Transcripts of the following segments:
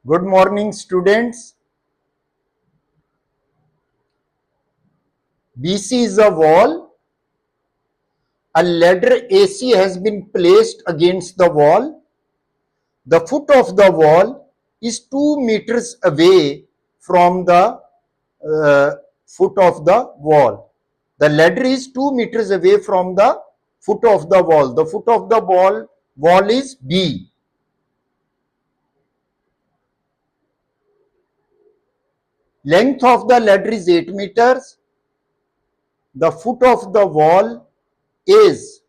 Good morning, students. BC is a wall. A ladder AC has been placed against the wall. The foot of the wall is 2 meters away from the foot of the wall. The ladder is 2 meters away from the foot of the wall. The foot of the wall is B. Length of the ladder is 8 meters. The foot of the wall is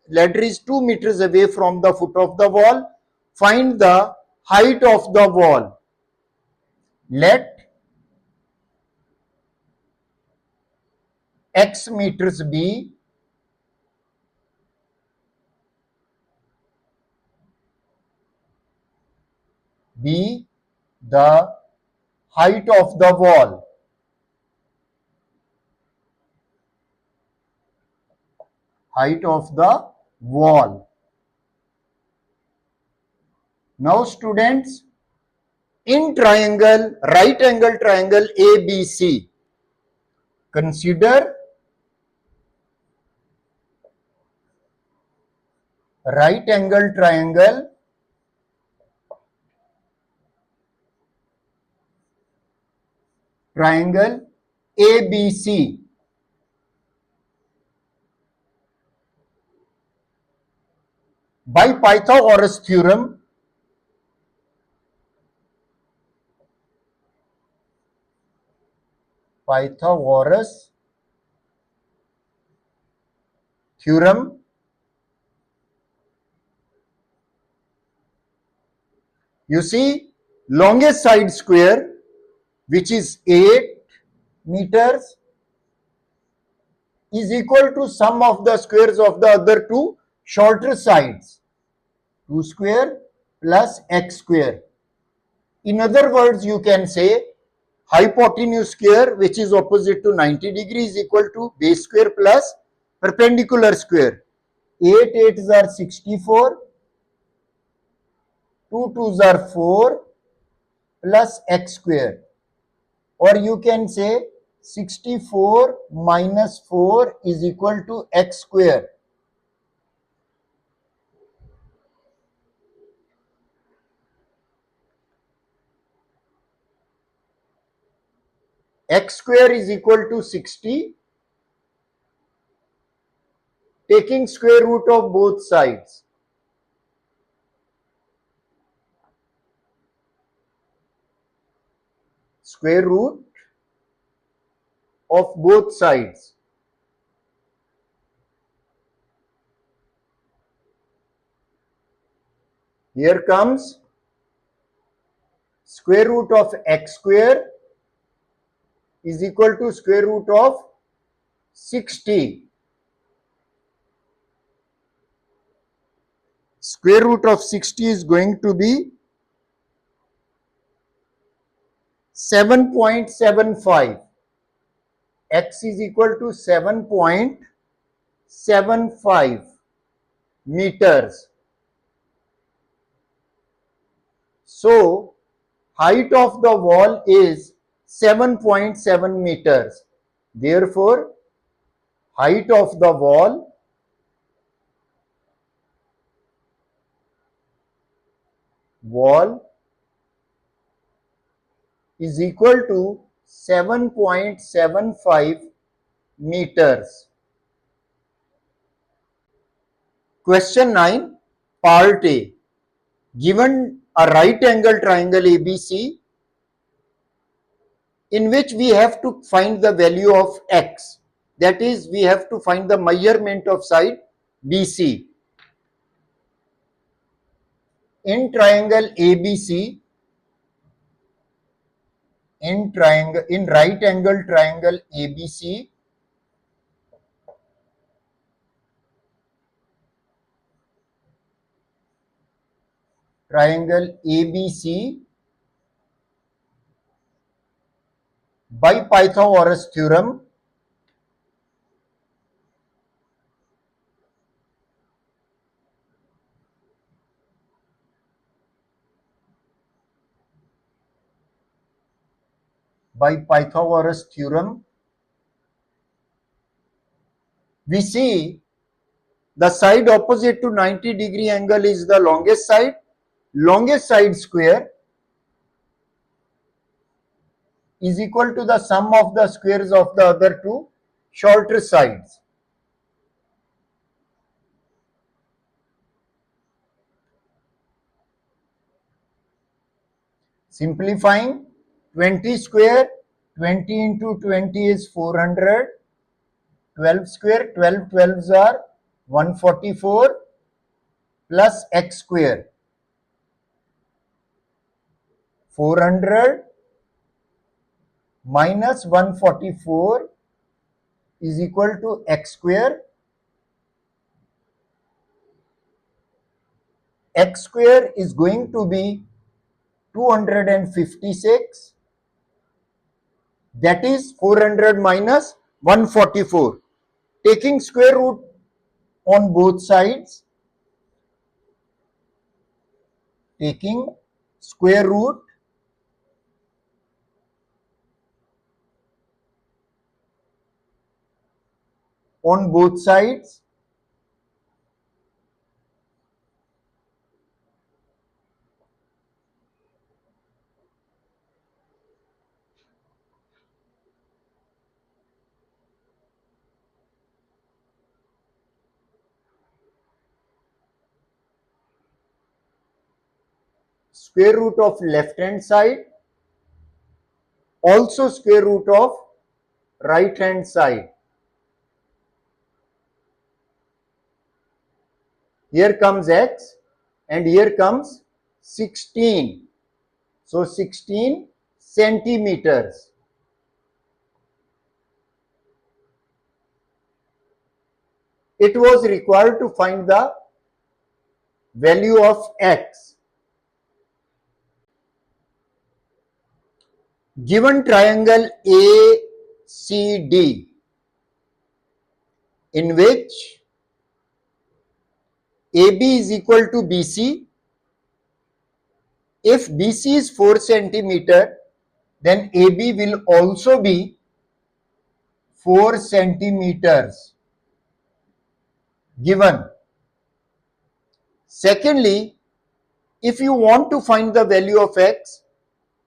ladder is 2 meters away from the foot of the wall. Find the height of the wall. Let x meters be the height of the wall. Height of the wall. Now students, in triangle, right angle triangle ABC, consider right angle triangle ABC. By Pythagoras theorem, Pythagoras theorem, you see longest side square, which is 8 meters, is equal to sum of the squares of the other two shorter sides, 2 square plus x square. In other words, you can say hypotenuse square, which is opposite to 90 degrees, is equal to base square plus perpendicular square. 8 8s are 64, 2 2s are 4 plus x square. Or you can say 64 minus 4 is equal to x square. X square is equal to 60, taking square root of both sides. Square root of both sides. Here comes square root of x square is equal to square root of 60. Square root of 60 is going to be 7.75. X is equal to 7.75 meters. So, height of the wall is 7.7 meters. Therefore, height of the wall is equal to 7.75 meters. Question 9, part A. Given a right angle triangle ABC in which we have to find the value of x, that is, we have to find the measurement of side BC. In triangle ABC, in right angle triangle ABC, by Pythagoras theorem, by Pythagoras theorem, we see the side opposite to 90-degree angle is the longest side. Longest side square is equal to the sum of the squares of the other two shorter sides. Simplifying, 20 square, 20 into 20 is 400, 12 square, 12 12s are 144 plus x square. 400 minus 144 is equal to x square. X square is going to be 256. That is 400 minus 144. Taking square root on both sides, taking square root on both sides, square root of left hand side, also square root of right hand side. Here comes x and here comes 16. So 16 centimeters. It was required to find the value of x. Given triangle ACD, in which AB is equal to BC, if BC is 4 centimeter, then AB will also be 4 centimeters given. Secondly, if you want to find the value of x,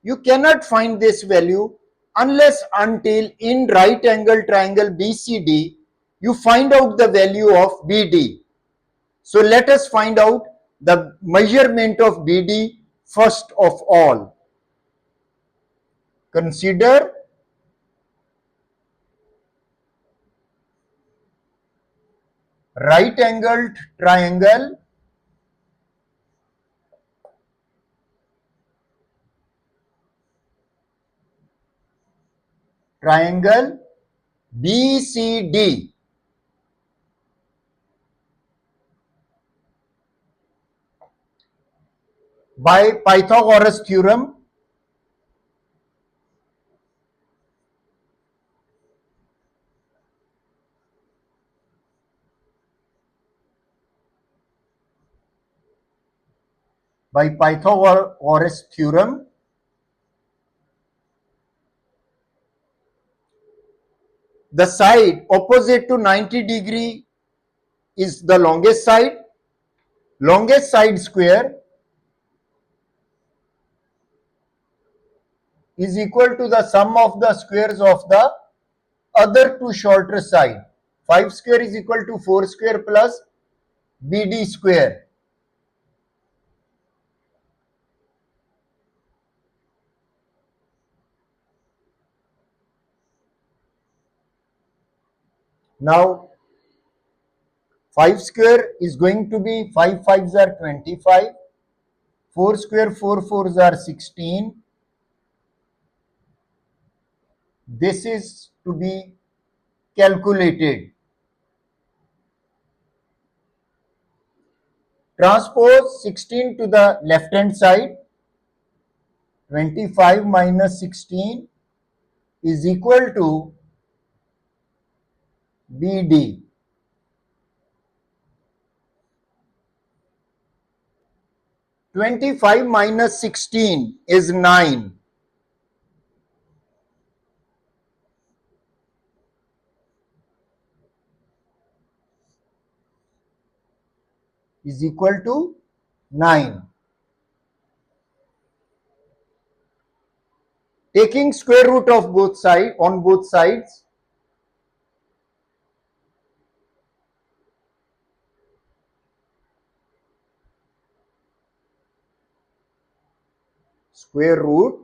you cannot find this value unless until in right angle triangle BCD you find out the value of BD. So let us find out the measurement of BD first of all. Consider right angled triangle BCD. By Pythagoras theorem, the side opposite to 90-degree is the longest side. Longest side square is equal to the sum of the squares of the other two shorter side. 5 square is equal to 4 square plus BD square. Now 5 square is going to be 5 5s are 25, 4 square 4 4s are 16. This is to be calculated. Transpose 16 to the left hand side. 25 minus 16 is equal to BD. 25 minus 16 is 9. is equal to 9. Taking square root of both sides on both sides, square root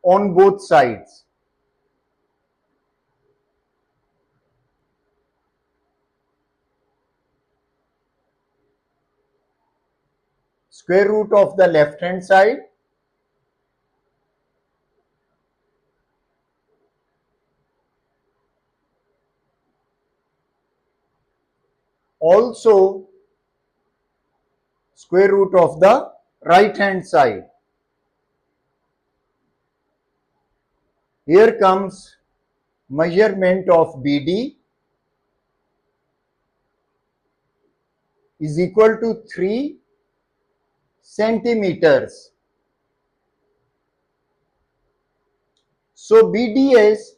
on both sides. Square root of the left hand side also square root of the right hand side. Here comes measurement of BD is equal to 3 centimeters. So BD is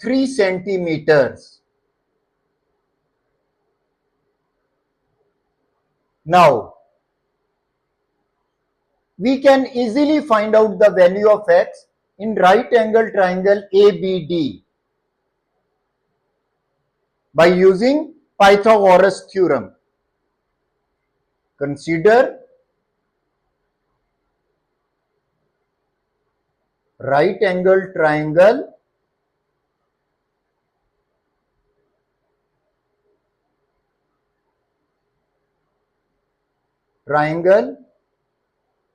3 centimeters. Now we can easily find out the value of x in right angle triangle ABD by using Pythagoras theorem. Consider right angle triangle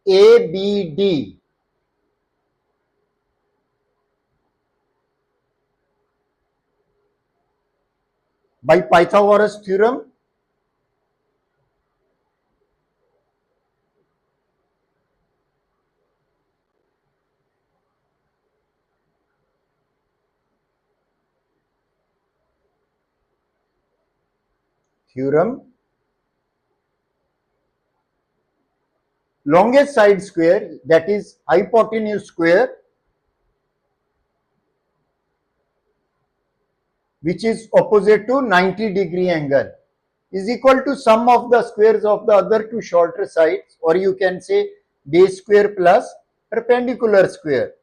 ABD. By Pythagoras theorem, longest side square, that is hypotenuse square, which is opposite to 90-degree angle, is equal to sum of the squares of the other two shorter sides, or you can say base square plus perpendicular square.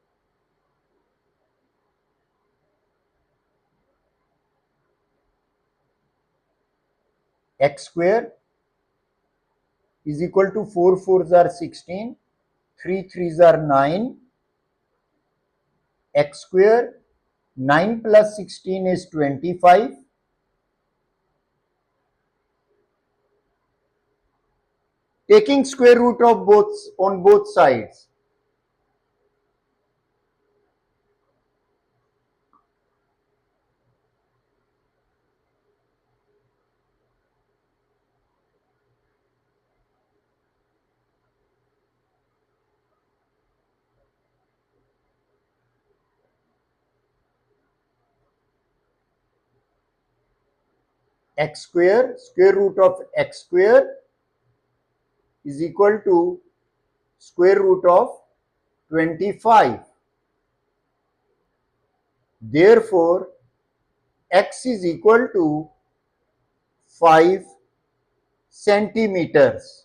X square is equal to 4 4s are 16, 3 3s are 9, x square 9 plus 16 is 25. Taking square root of both on both sides, x square square root of x square is equal to square root of 25. Therefore, x is equal to 5 centimeters.